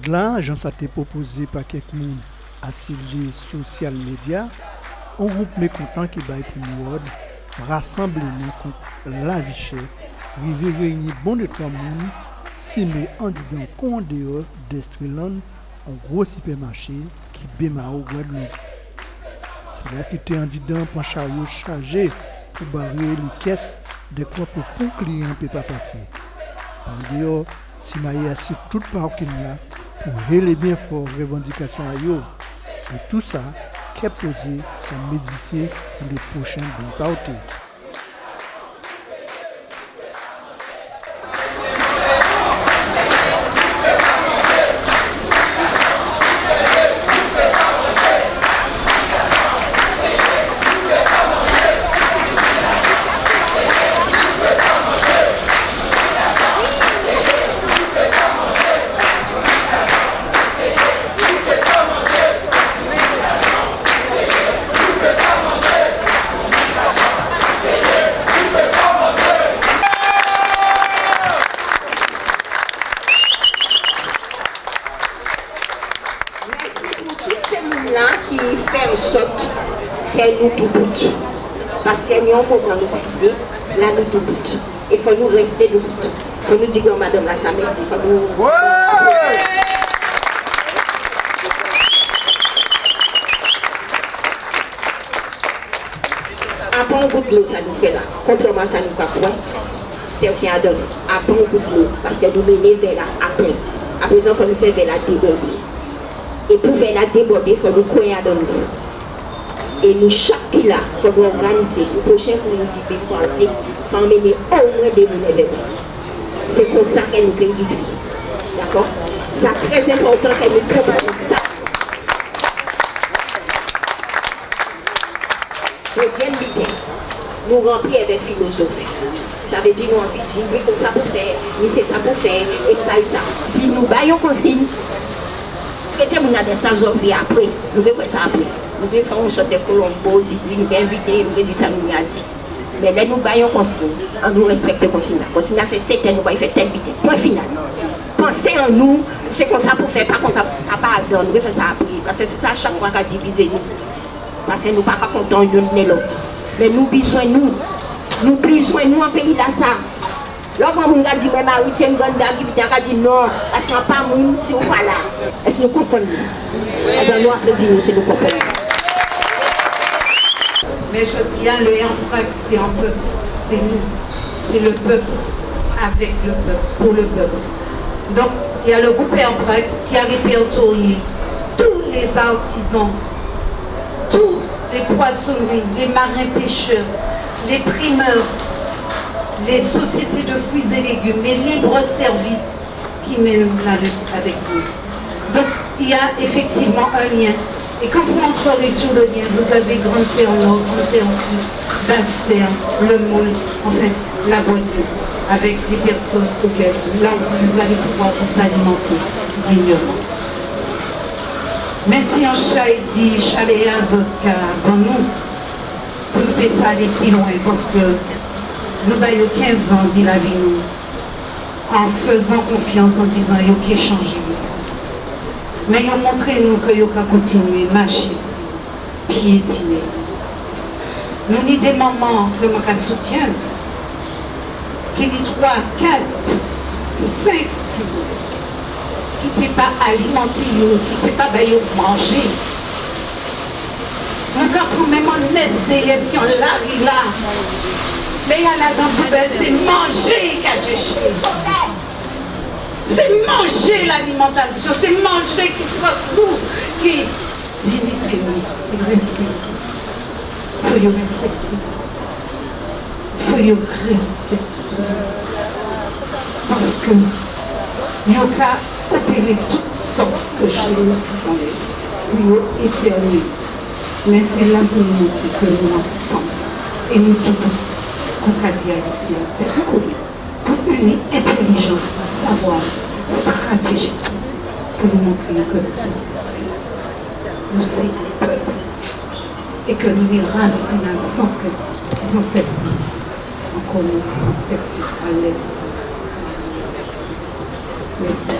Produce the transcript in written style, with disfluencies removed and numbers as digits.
Là, j'en été proposé par quelqu'un à les social media, un groupe mécontent qui baille pour nous rassembler nous contre la vie chère, réunir bon de trois monde, s'aimer en disant qu'on dehors d'Estreland, un gros supermarché qui béma au Guadeloupe. C'est là que tu en disant pour chariot chargé pour barrer les caisses de quoi pour clients ne peut pas passer. Par dehors, si maïa c'est toute parking là pour les bien fort revendications à yo. Et tout ça qu'est posé qu'à méditer pour les prochaines bonnes parties. Nous tout bout. Parce qu'il y a un moment nous cisé, là nous tout bout. Il faut nous rester debout. Il faut nous dire que madame la sa merci. Il faut nous... Après un bout de l'eau, ça nous fait là. Contrairement ça nous pas quoi. C'est ce qui a donné. Après un bout de l'eau. Parce que nous menons vers là après. À présent, il faut nous faire vers la déborder. Et pour faire la déborder, il faut nous croire dans nous. Et nous, chaque pilat, il faut nous organiser. Le prochain pour nous dire qu'il faut emmener au moins des événements. C'est comme ça qu'elle nous gagne du tout. D'accord? C'est très important qu'elle nous fasse ça. Deuxième idée, nous remplir avec philosophie. Ça veut dire nous envie de dire, oui, comme ça pour faire, oui, c'est ça pour faire, et ça. Si nous baillons consigne, traitez mon adresse sans ouvrir après, nous devons faire ça après. Nous devons faire une sorte de colombo, nous devons inviter, nous devons dire ça, nous a dit. Mais là, nous baillons consigne, on nous respecte le consigne. Consigne, c'est certain, nous allons faire telle vidéo. Point final. Pensez en nous, c'est comme ça pour faire, pas comme ça, ça pas dans, nous devons faire ça après. Parce que c'est ça chaque fois qu'on divise nous. Parce que nous ne sommes pas contents l'un de l'autre. Mais nous besoin nous en pays là ça. Lorsque on a dit, mais oui, tiens, une grande dame qui a dit non, parce qu'on n'a pas moun si on pas là. Est-ce que nous comprenons? Eh bien, nous applaudissons si nous comprenons. Mais je dis, le Yamprak, c'est un peuple, c'est nous, c'est le peuple, avec le peuple, pour le peuple. Donc, il y a le groupe Yamprak qui a répertorié tous les artisans, tous les poissonneries, les marins pêcheurs, les primeurs, les sociétés de fruits et légumes, les libres-services qui mènent la lutte avec vous. Donc, il y a effectivement un lien. Et quand vous entrerez sur le lien, vous avez Grande Terre Nord, Grande Terre Sud, Basse-Terre, le Moule, enfin, la Guadeloupe, avec des personnes auxquelles, là, vous allez pouvoir vous alimenter dignement. Mais si un chat dit chalet azote qu'à nous, pour nous faire ça aller plus loin, parce que nous avons 15 ans, dit la vie, nous, en faisant confiance, en disant, il y a changé. Mais ils ont montré nous que nous pouvons continuer à marcher, piétiner. Nous avons des mamans que nous soutiennent, qui ont 3, 4, 5 qui ne peuvent pas alimenter, qui ne peuvent pas manger. Encore pour même en SDF qui ont là. Mais il y a la dame c'est manger qu'à chercher. C'est manger l'alimentation, c'est manger qui soit tout, qui dignité, c'est respect. Il faut y respecter. Il faut y respecter. Parce que il y a opérer toutes sortes de choses pour éternuer. Mais c'est là pour nous montrer que nous ensemble et nous tous, qu'on a dit ici, pour unir intelligence, savoir, stratégie, pour nous montrer que nous sommes peuple et que nous les racines dans le centre des ancêtres. Encore nous, peut-être à l'est. Merci.